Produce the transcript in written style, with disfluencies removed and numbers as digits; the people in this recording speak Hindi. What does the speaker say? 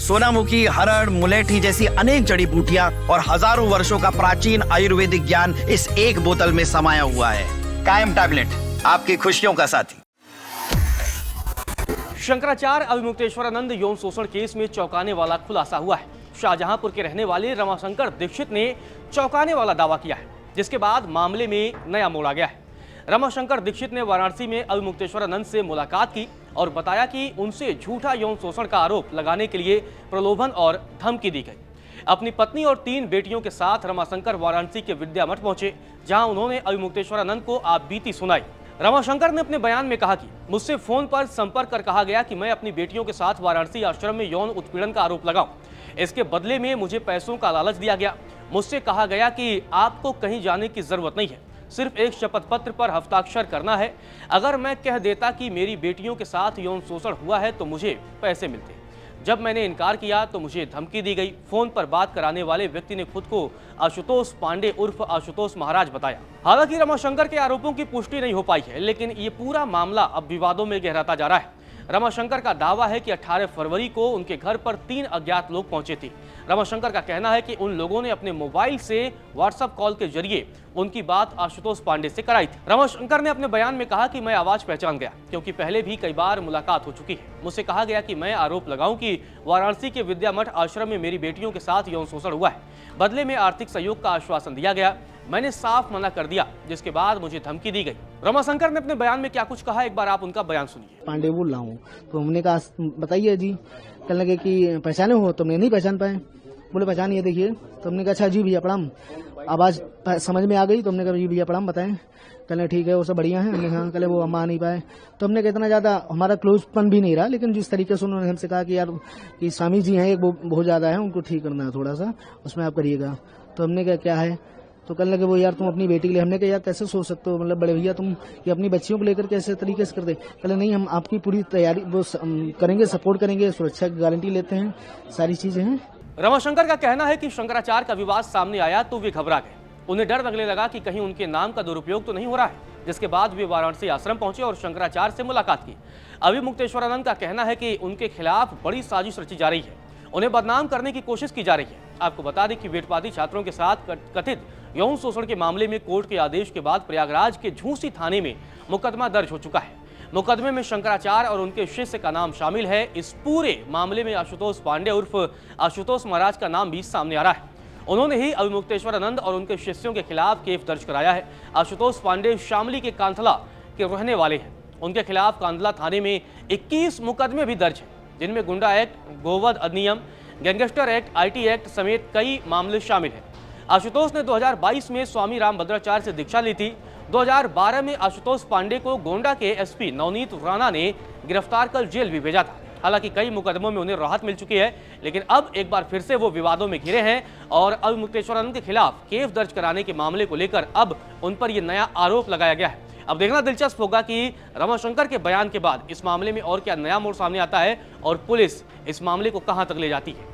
सोनामुखी, हरड़, मुलेठी जैसी अनेक जड़ी बूटियां और हजारों वर्षों का प्राचीन आयुर्वेदिक ज्ञान इस एक बोतल में समाया हुआ है। कायम टैबलेट, आपकी खुशियों का साथी। शंकराचार्य अभिमुक्तेश्वरानंद यौन शोषण केस में चौंकाने वाला खुलासा हुआ है। शाहजहांपुर के रहने वाले रमाशंकर दीक्षित ने चौंकाने वाला दावा किया है, जिसके बाद मामले में नया मोड़ आ गया है। रमाशंकर दीक्षित ने वाराणसी में अभिमुक्तेश्वरानंद से मुलाकात की और बताया कि उनसे झूठा यौन शोषण का आरोप लगाने के लिए प्रलोभन और धमकी दी गई। अपनी पत्नी और 3 बेटियों के साथ रमाशंकर वाराणसी के विद्या मठ पहुंचे, जहां उन्होंने अभिमुक्तेश्वरानंद को आप बीती सुनाई। रमाशंकर ने अपने बयान में कहा कि मुझसे फोन पर संपर्क कर कहा गया कि मैं अपनी बेटियों के साथ वाराणसी आश्रम में यौन उत्पीड़न का आरोप लगाऊं। इसके बदले में मुझे पैसों का लालच दिया गया। मुझसे कहा गया कि आपको कहीं जाने की जरूरत नहीं है, सिर्फ एक शपथ पत्र पर हस्ताक्षर करना है। अगर मैं कह देता कि मेरी बेटियों के साथ यौन शोषण हुआ है तो मुझे पैसे मिलते। जब मैंने इनकार किया तो मुझे धमकी दी गई। फोन पर बात कराने वाले व्यक्ति ने खुद को आशुतोष पांडे उर्फ आशुतोष महाराज बताया। हालांकि रमाशंकर के आरोपों की पुष्टि नहीं हो पाई है, लेकिन ये पूरा मामला अब विवादों में गहराता जा रहा है। रमाशंकर का दावा है कि 18 फरवरी को उनके घर पर 3 अज्ञात लोग पहुंचे थे। रमाशंकर का कहना है कि उन लोगों ने अपने मोबाइल से व्हाट्सएप कॉल के जरिए उनकी बात आशुतोष पांडे से कराई थी। रमाशंकर ने अपने बयान में कहा कि मैं आवाज पहचान गया, क्योंकि पहले भी कई बार मुलाकात हो चुकी है। मुझसे कहा गया कि मैं आरोप लगाऊं कि वाराणसी के विद्या मठ आश्रम में मेरी बेटियों के साथ यौन शोषण हुआ है। बदले में आर्थिक सहयोग का आश्वासन दिया गया। मैंने साफ मना कर दिया, जिसके बाद मुझे धमकी दी गई। रमाशंकर ने अपने बयान में क्या कुछ कहा, एक बार आप उनका बयान सुनिए। पांडे बोल रहा हूँ, तो हमने कहा बताइए जी। कहने लगे कि पहचाने हो? तुमने नहीं पहचान पाए। बोले पहचानिए देखिए। तो हमने कहा अच्छा जी भैया प्रणाम। आवाज समझ में आ गई तो हमने कहा जी भैया प्रणाम बताएं। कहने ठीक है, वो सब बढ़िया है। हमने कहा कहले वो अम्मा नहीं पाए। तो हमने इतना ज्यादा हमारा क्लोजपन भी नहीं रहा, लेकिन जिस तरीके से उन्होंने हमसे कहा कि यार कि स्वामी जी हैं, एक वो बहुत ज्यादा है, उनको ठीक करना है थोड़ा सा, उसमें आप करिएगा। तो हमने कहा क्या है? तो कहने लगे वो यार तुम अपनी बेटी के लिए। हमने कहा यार कैसे सोच सकते हो, मतलब बड़े भैया तुम कि अपनी बच्चियों को लेकर कैसे तरीके से कर दे। कहले नहीं, हम आपकी पूरी तैयारी वो करेंगे, सपोर्ट करेंगे, सुरक्षा की गारंटी लेते हैं, सारी चीजें हैं। रमाशंकर का कहना है कि शंकराचार्य का विवाद सामने आया तो वे घबरा गए। उन्हें डर लगने लगा कि कहीं उनके नाम का दुरुपयोग तो नहीं हो रहा है, जिसके बाद वे वाराणसी आश्रम पहुंचे और शंकराचार्य से मुलाकात की। अभिमुक्तेश्वरानंद का कहना है कि उनके खिलाफ बड़ी साजिश रची जा रही है, उन्हें बदनाम करने की कोशिश की जा रही है। आपको बता दें कि वेदपाती छात्रों के साथ कथित यौन शोषण के मामले में कोर्ट के आदेश के बाद प्रयागराज के झूसी थाने में मुकदमा दर्ज हो चुका है। मुकदमे में शंकराचार्य और उनके शिष्य का नाम शामिल है। इस पूरे मामले में आशुतोष पांडे उर्फ आशुतोष महाराज का नाम भी सामने आ रहा है। उन्होंने ही अभिमुक्तेश्वरानंद और उनके शिष्यों के खिलाफ केस दर्ज कराया है। आशुतोष पांडे शामली के कांथला के रहने वाले हैं। उनके खिलाफ कांधला थाने में 21 मुकदमे भी दर्ज हैं, जिनमें गुंडा एक्ट, गोवध अधिनियम, गैंगस्टर एक्ट, IT एक्ट समेत कई मामले शामिल हैं। आशुतोष ने 2022 में स्वामी रामभद्राचार्य से दीक्षा ली थी। 2012 में आशुतोष पांडे को गोंडा के SP नवनीत राणा ने गिरफ्तार कर जेल भी भेजा था। हालांकि कई मुकदमों में उन्हें राहत मिल चुकी है, लेकिन अब एक बार फिर से वो विवादों में घिरे हैं और अभिमुक्तेश्वरानंद के खिलाफ केस दर्ज कराने के मामले को लेकर अब उन पर यह नया आरोप लगाया गया है। अब देखना दिलचस्प होगा कि रमाशंकर के बयान के बाद इस मामले में और क्या नया मोड़ सामने आता है और पुलिस इस मामले को कहां तक ले जाती है।